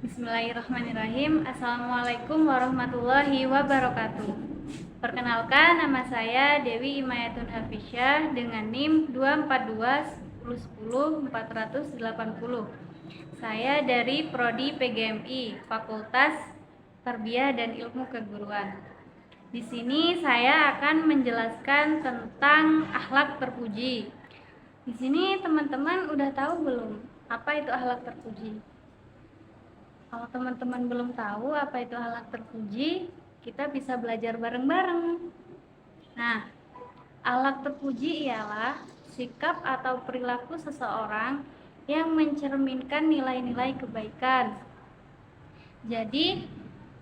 Bismillahirrahmanirrahim. Assalamualaikum warahmatullahi wabarakatuh. Perkenalkan, nama saya Dewi Imayatun Hafisyah dengan NIM 242 Saya dari Prodi PGMI, Fakultas Tarbiyah dan Ilmu Keguruan. Di sini saya akan menjelaskan tentang akhlak terpuji. Di sini teman-teman udah tahu belum apa itu akhlak terpuji? Kalau teman-teman belum tahu apa itu akhlak terpuji, kita bisa belajar bareng-bareng. Nah, akhlak terpuji ialah sikap atau perilaku seseorang yang mencerminkan nilai-nilai kebaikan. Jadi,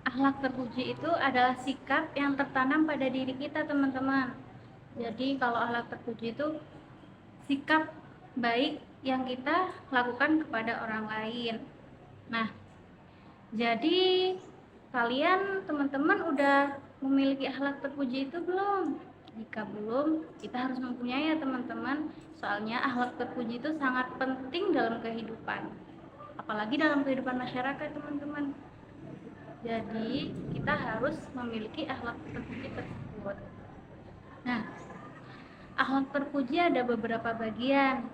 akhlak terpuji itu adalah sikap yang tertanam pada diri kita, teman-teman. Jadi, kalau akhlak terpuji itu sikap baik yang kita lakukan kepada orang lain. Nah, jadi kalian teman-teman udah memiliki akhlak terpuji itu belum? Jika belum, kita harus mempunyai ya teman-teman. Soalnya akhlak terpuji itu sangat penting dalam kehidupan. Apalagi dalam kehidupan masyarakat teman-teman. Jadi kita harus memiliki akhlak terpuji tersebut. Nah, akhlak terpuji ada beberapa bagian.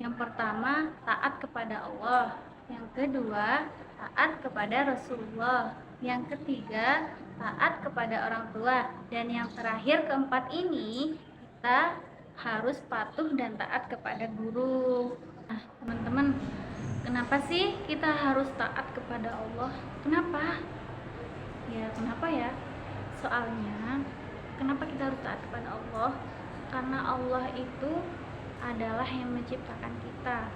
Yang pertama, taat kepada Allah. Yang kedua, taat kepada Rasulullah. Yang ketiga, taat kepada orang tua. Dan yang terakhir, keempat ini, kita harus patuh dan taat kepada guru. Nah, teman-teman, kenapa sih kita harus taat kepada Allah? Kenapa? Kenapa ya? Soalnya, kenapa kita harus taat kepada Allah? Karena Allah itu adalah yang menciptakan kita.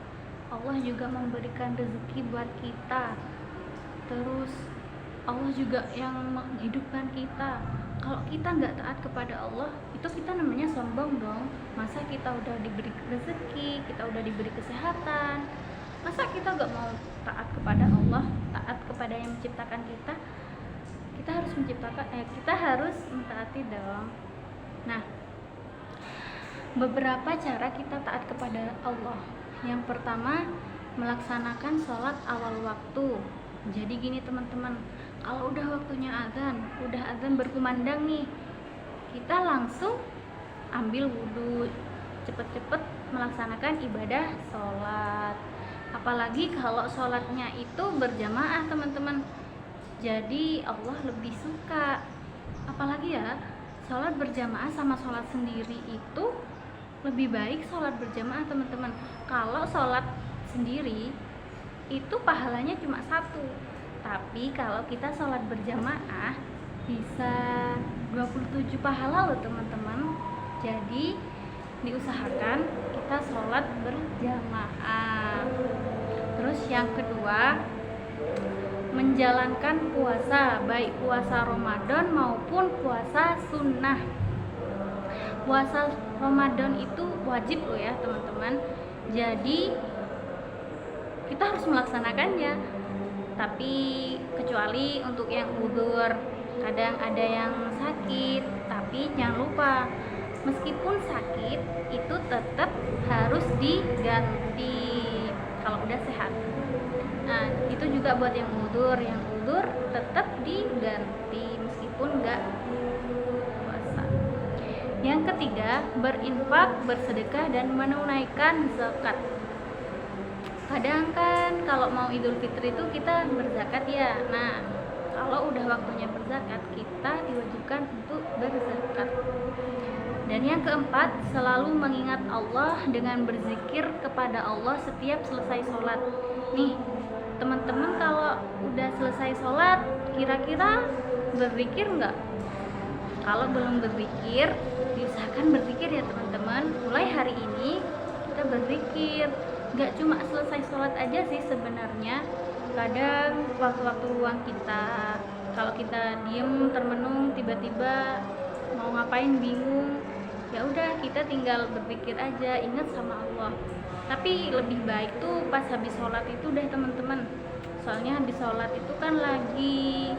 Allah juga memberikan rezeki buat kita. Terus Allah juga yang menghidupkan kita. Kalau kita nggak taat kepada Allah, itu kita namanya sombong dong. Masa kita udah diberi rezeki, kita udah diberi kesehatan, masa kita nggak mau taat kepada Allah, taat kepada yang menciptakan kita? Kita harus mentaati dong. Nah, beberapa cara kita taat kepada Allah. Yang pertama, melaksanakan sholat awal waktu. Jadi gini teman-teman, kalau udah waktunya azan berkumandang nih, kita langsung ambil wudhu, cepet-cepet melaksanakan ibadah sholat. Apalagi kalau sholatnya itu berjamaah teman-teman, jadi Allah lebih suka. Apalagi ya, sholat berjamaah sama sholat sendiri itu lebih baik sholat berjamaah teman-teman. Kalau sholat sendiri itu pahalanya cuma satu, tapi kalau kita sholat berjamaah bisa 27 pahala loh teman-teman. Jadi diusahakan kita sholat berjamaah. Terus yang kedua, menjalankan puasa, baik puasa Ramadan maupun puasa sunnah. Puasa Ramadan itu wajib loh ya teman-teman, jadi kita harus melaksanakannya. Tapi kecuali untuk yang uzur, kadang ada yang sakit, tapi jangan lupa meskipun sakit itu tetap harus diganti kalau udah sehat. Nah, itu juga buat yang uzur tetap diganti meskipun nggak puasa. Yang ketiga, berinfak, bersedekah, dan menunaikan zakat. Kadang kan kalau mau Idul Fitri itu kita berzakat ya. Nah, kalau udah waktunya berzakat, kita diwajibkan untuk berzakat. Dan yang keempat, selalu mengingat Allah dengan berzikir kepada Allah setiap selesai sholat. Nih, teman-teman kalau udah selesai sholat, kira-kira berzikir nggak? Kalau belum berzikir, diusahakan berzikir ya teman-teman. Mulai hari ini kita berzikir. Nggak cuma selesai sholat aja sih sebenarnya. Kadang waktu-waktu luang kita, kalau kita diem termenung, tiba-tiba mau ngapain bingung, ya udah kita tinggal berpikir aja, ingat sama Allah. Tapi lebih baik tuh pas habis sholat itu deh teman-teman. Soalnya habis sholat itu kan lagi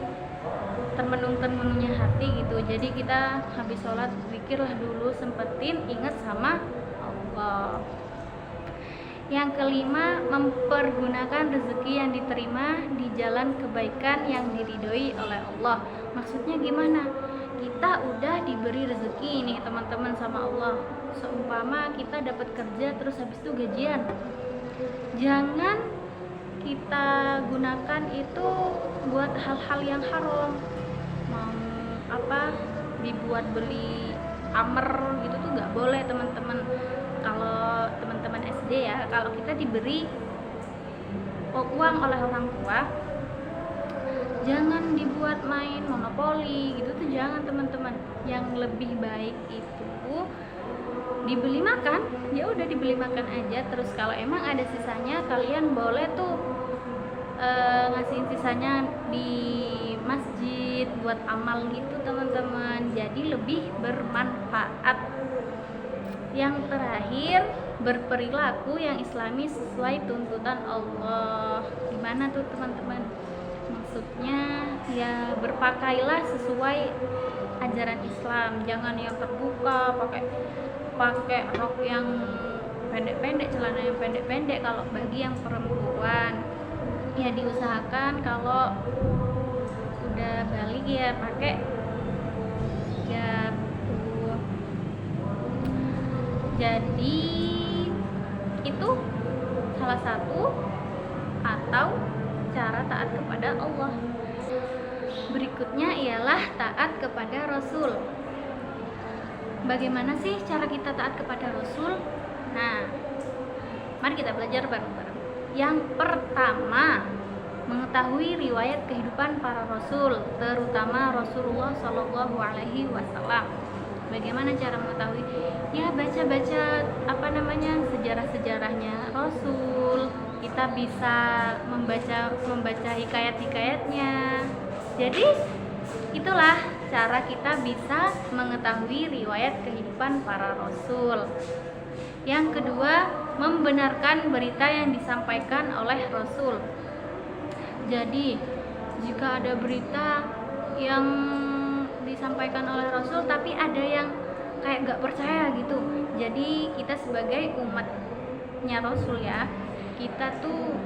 termenung-termenungnya hati gitu. Jadi kita habis sholat pikirlah dulu, sempetin ingat sama Allah. Yang kelima, mempergunakan rezeki yang diterima di jalan jalan kebaikan yang diridhoi oleh Allah. Maksudnya gimana? Kita udah diberi rezeki nih teman-teman sama Allah. Seumpama kita dapat kerja terus habis itu gajian, jangan kita gunakan itu buat hal-hal yang haram. Mau apa, dibuat beli amer gitu tuh nggak boleh teman-teman. Kalau teman-teman SD ya, kalau kita diberi uang oleh orang tua, jangan dibuat main monopoli gitu tuh, jangan teman-teman. Yang lebih baik itu dibeli makan, ya udah dibeli makan aja. Terus kalau emang ada sisanya, kalian boleh tuh ngasihin sisanya di masjid buat amal gitu teman-teman, jadi lebih bermanfaat. Yang terakhir, berperilaku yang islami sesuai tuntutan Allah. Gimana tuh teman-teman? Maksudnya ya berpakailah sesuai ajaran Islam, jangan yang terbuka, pakai rok yang pendek-pendek, celana yang pendek-pendek. Kalau bagi yang perempuan ya diusahakan kalau udah balik ya pakai hijab. Jadi itu salah satu atau cara taat kepada Allah. Berikutnya ialah taat kepada Rasul. Bagaimana sih cara kita taat kepada Rasul? Nah, mari kita belajar bareng-bareng. Yang pertama, mengetahui riwayat kehidupan para Rasul, terutama Rasulullah Shallallahu Alaihi Wasallam. Bagaimana cara mengetahui? Ya baca-baca sejarah-sejarahnya Rasul. Kita bisa membaca hikayat-hikayatnya. Jadi itulah cara kita bisa mengetahui riwayat kehidupan para Rasul. Yang kedua, membenarkan berita yang disampaikan oleh Rasul. Jadi jika ada berita yang disampaikan oleh Rasul tapi ada yang kayak gak percaya gitu, jadi kita sebagai umatnya Rasul ya, kita tuh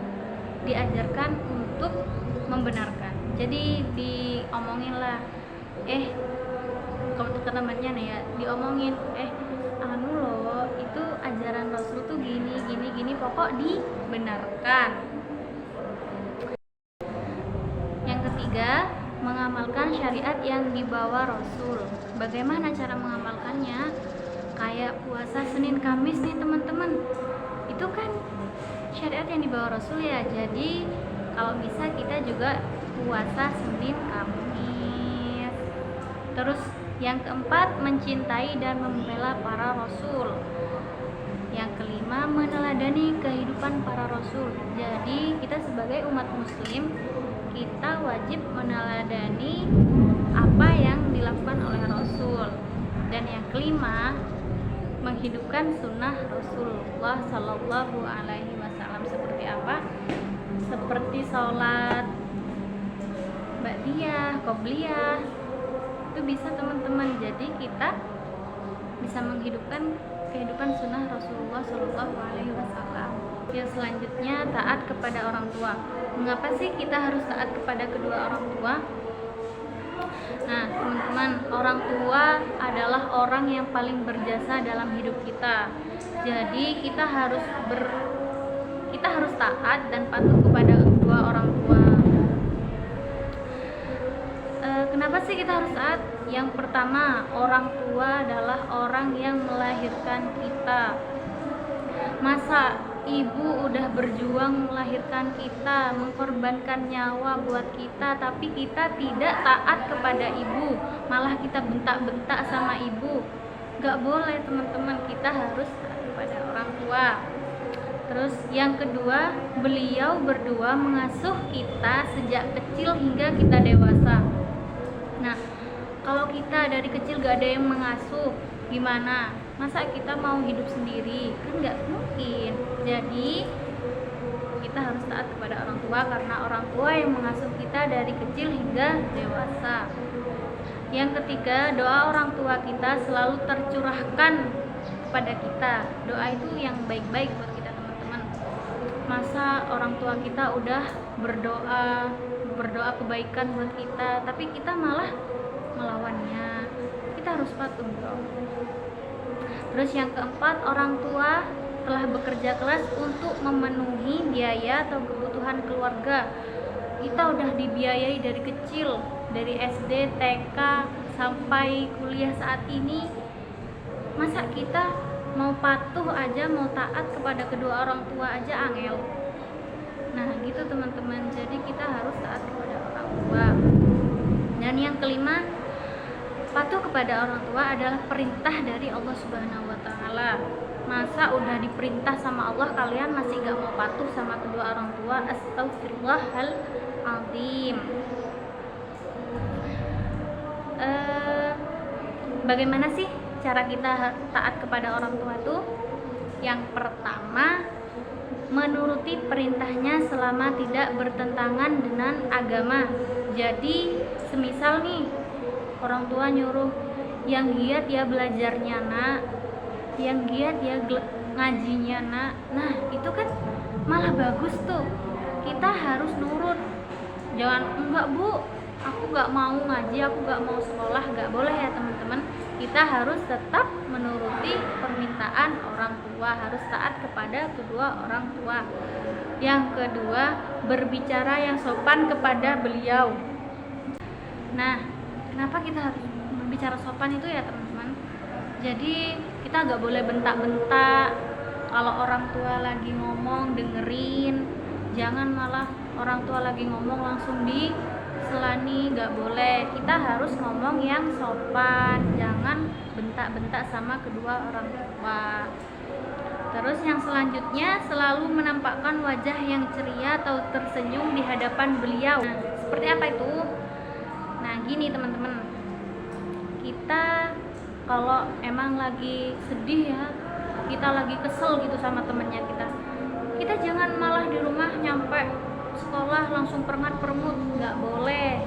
diajarkan untuk membenarkan. Jadi diomongin lah, kalau ke temannya nih ya, diomongin, anu loh, itu ajaran Rasul tuh gini, pokok dibenarkan. Yang ketiga, mengamalkan syariat yang dibawa Rasul. Bagaimana cara mengamalkannya? Kayak puasa Senin Kamis nih teman-teman, itu kan syariat yang dibawa Rasul ya. Jadi kalau bisa kita juga puasa Senin Kamis. Terus yang keempat, mencintai dan membela para Rasul. Yang kelima, meneladani kehidupan para Rasul. Jadi kita sebagai umat muslim, kita wajib meneladani apa yang dilakukan oleh Rasul. Dan yang kelima, menghidupkan sunnah Rasulullah Shallallahu Alaihi Wasallam. Seperti apa? Seperti sholat ba'diyah, qobliyah, itu bisa teman-teman. Jadi kita bisa menghidupkan kehidupan sunnah Rasulullah Shallallahu Alaihi Wasallam. Yang selanjutnya, taat kepada orang tua. Mengapa sih kita harus taat kepada kedua orang tua? Nah teman-teman, orang tua adalah orang yang paling berjasa dalam hidup kita. Jadi kita harus taat dan patuh kepada kedua orang tua. Kenapa sih kita harus taat? Yang pertama, orang tua adalah orang yang melahirkan kita. Masa ibu udah berjuang melahirkan kita, mengkorbankan nyawa buat kita, tapi kita tidak taat kepada ibu, malah kita bentak-bentak sama ibu? Gak boleh teman-teman, kita harus taat kepada orang tua. Terus yang kedua, beliau berdua mengasuh kita sejak kecil hingga kita dewasa. Nah, kalau kita dari kecil gak ada yang mengasuh, gimana? Masa kita mau hidup sendiri? Kan gak mungkin. Jadi kita harus taat kepada orang tua, karena orang tua yang mengasuh kita dari kecil hingga dewasa. Yang ketiga, doa orang tua kita selalu tercurahkan kepada kita. Doa itu yang baik-baik buat kita teman-teman. Masa orang tua kita udah berdoa kebaikan buat kita, tapi kita malah melawannya. Kita harus patuh dong. Terus yang keempat, orang tua telah bekerja keras untuk memenuhi biaya atau kebutuhan keluarga. Kita udah dibiayai dari kecil, dari SD, TK, sampai kuliah saat ini. Masa kita mau patuh aja, mau taat kepada kedua orang tua aja angel. Nah gitu teman-teman, jadi kita harus taat kepada orang tua. Dan yang kelima, patuh kepada orang tua adalah perintah dari Allah Subhanahu wa Ta'ala. Masa udah diperintah sama Allah kalian masih gak mau patuh sama kedua orang tua? Astaghfirullahaladzim. Bagaimana sih cara kita taat kepada orang tua tuh? Yang pertama, menuruti perintahnya selama tidak bertentangan dengan agama. Jadi semisal nih orang tua nyuruh, yang giat ya belajarnya nak, yang giat ya ngajinya nak. Nah itu kan malah bagus tuh, kita harus nurut. Jangan enggak bu, aku gak mau ngaji, aku gak mau sekolah. Gak boleh ya teman-teman. Kita harus tetap menuruti permintaan orang tua, harus taat kepada kedua orang tua. Yang kedua, berbicara yang sopan kepada beliau. Nah, kenapa kita harus berbicara sopan itu ya teman-teman? Jadi kita gak boleh bentak-bentak. Kalau orang tua lagi ngomong dengerin, jangan malah orang tua lagi ngomong langsung diselani, gak boleh. Kita harus ngomong yang sopan, jangan bentak-bentak sama kedua orang tua. Terus yang selanjutnya, selalu menampakkan wajah yang ceria atau tersenyum di hadapan beliau. Nah, seperti apa itu? Nah gini teman-teman, kita kalau emang lagi sedih ya, kita lagi kesel gitu sama temennya kita jangan malah di rumah nyampe sekolah langsung perengat-perengut. Gak boleh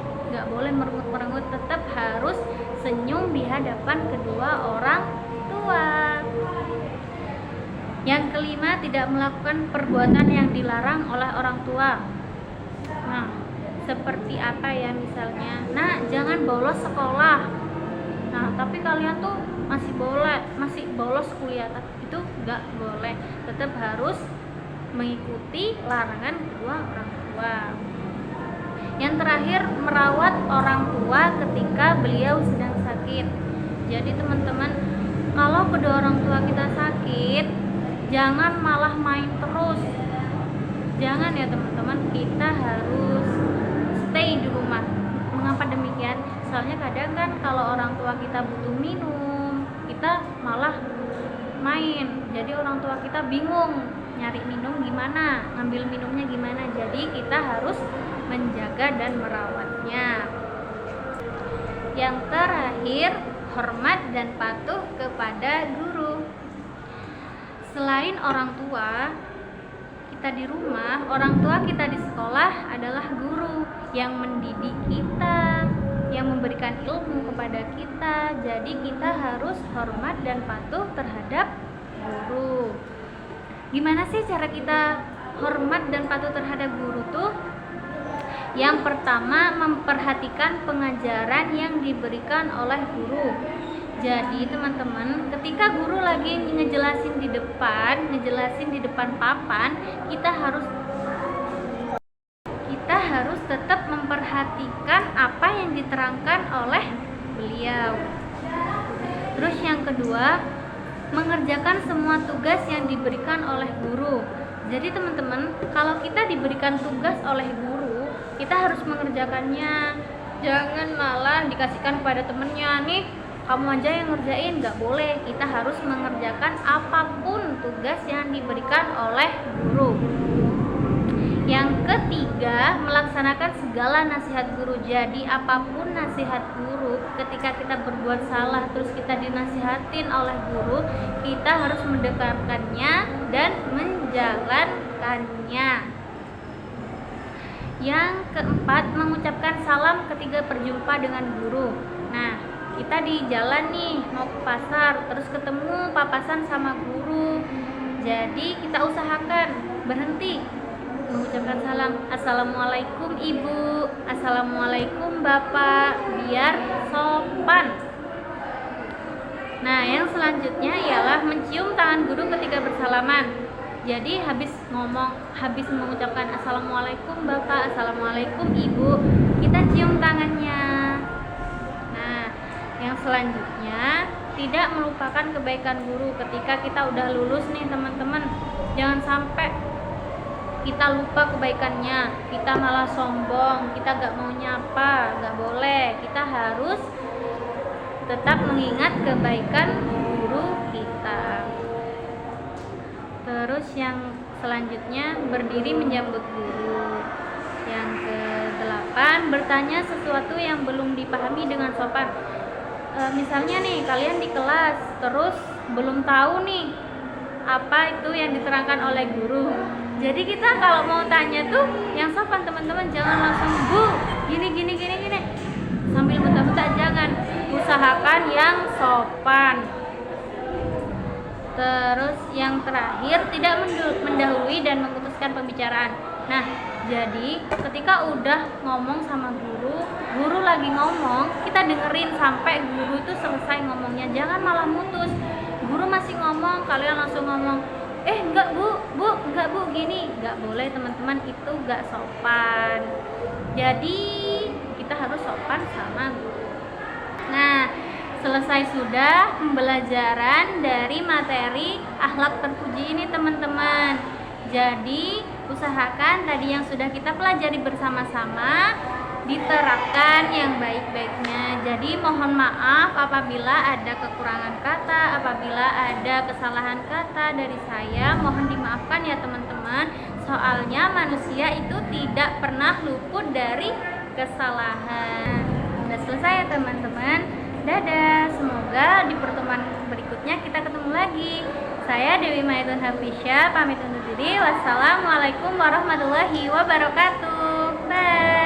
merengut-merengut, tetap harus senyum di hadapan kedua orang tua. Yang kelima, tidak melakukan perbuatan yang dilarang oleh orang tua. Nah seperti apa ya, misalnya, nah jangan bolos sekolah. Nah tapi kalian tuh masih bolos kuliah, itu gak boleh, tetap harus mengikuti larangan kedua orang tua. Yang terakhir, merawat orang tua ketika beliau sedang sakit. Jadi teman-teman, kalau kedua orang tua kita sakit, jangan malah main terus. Jangan ya teman-teman, kita harus stay di rumah. Mengapa demikian? Soalnya kadang kan kalau orang tua kita butuh minum, kita malah main. Jadi orang tua kita bingung nyari minum gimana, ngambil minumnya gimana. Jadi kita harus menjaga dan merawatnya. Yang terakhir, hormat dan patuh kepada guru. Selain orang tua kita di rumah, orang tua kita di sekolah adalah guru yang mendidik kita, yang memberikan ilmu kepada kita. Jadi kita harus hormat dan patuh terhadap guru. Gimana sih cara kita hormat dan patuh terhadap guru tuh? Yang pertama, memperhatikan pengajaran yang diberikan oleh guru. Jadi teman-teman, ketika guru lagi ngejelasin di depan papan, kita harus tetap memperhatikan apa yang diterangkan oleh beliau. Terus yang kedua, mengerjakan semua tugas yang diberikan oleh guru. Jadi teman-teman, kalau kita diberikan tugas oleh guru, kita harus mengerjakannya. Jangan malah dikasihkan kepada temennya, nih kamu aja yang ngerjain. Gak boleh, kita harus mengerjakan apapun tugas yang diberikan oleh guru. Yang ketiga, melaksanakan segala nasihat guru. Jadi apapun nasihat guru, ketika kita berbuat salah terus kita dinasihatin oleh guru, kita harus mendengarkannya dan menjalankannya. Yang keempat, mengucapkan salam ketika berjumpa dengan guru. Nah, kita di jalan nih mau ke pasar, terus ketemu papasan sama guru. Jadi kita usahakan berhenti mengucapkan salam. Assalamualaikum ibu, assalamualaikum bapak, biar sopan. Nah, yang selanjutnya ialah mencium tangan guru ketika bersalaman. Jadi habis mengucapkan assalamualaikum bapak, assalamualaikum ibu, kita cium tangannya. Nah, yang selanjutnya tidak melupakan kebaikan guru ketika kita udah lulus nih teman-teman. Jangan sampai kita lupa kebaikannya, kita malah sombong, kita gak mau nyapa, gak boleh. Kita harus tetap mengingat kebaikan guru kita. Terus yang selanjutnya berdiri menyambut guru. Yang ke-8, bertanya sesuatu yang belum dipahami dengan sopan. Misalnya nih kalian di kelas terus belum tahu nih apa itu yang diterangkan oleh guru. Jadi kita kalau mau tanya tuh yang sopan teman-teman, jangan langsung bu gini sambil buta-buta, jangan. Usahakan yang sopan. Terus yang terakhir, tidak mendahului dan memutuskan pembicaraan. Nah, jadi ketika udah ngomong sama guru lagi ngomong, kita dengerin sampai guru itu selesai ngomongnya. Jangan malah mutus. Guru masih ngomong, kalian langsung ngomong, enggak bu, gini. Enggak boleh teman-teman, itu enggak sopan. Jadi kita harus sopan sama guru. Nah, selesai sudah pembelajaran dari materi akhlak terpuji ini teman-teman. Jadi usahakan tadi yang sudah kita pelajari bersama-sama diterapkan yang baik-baiknya. Jadi mohon maaf apabila ada kekurangan kata, apabila ada kesalahan kata dari saya, mohon dimaafkan ya teman-teman. Soalnya manusia itu tidak pernah luput dari kesalahan. Sudah selesai ya teman-teman. Dadah, semoga di pertemuan berikutnya kita ketemu lagi. Saya Dewi Maidun Hafisya, pamit undur diri. Wassalamualaikum warahmatullahi wabarakatuh. Bye.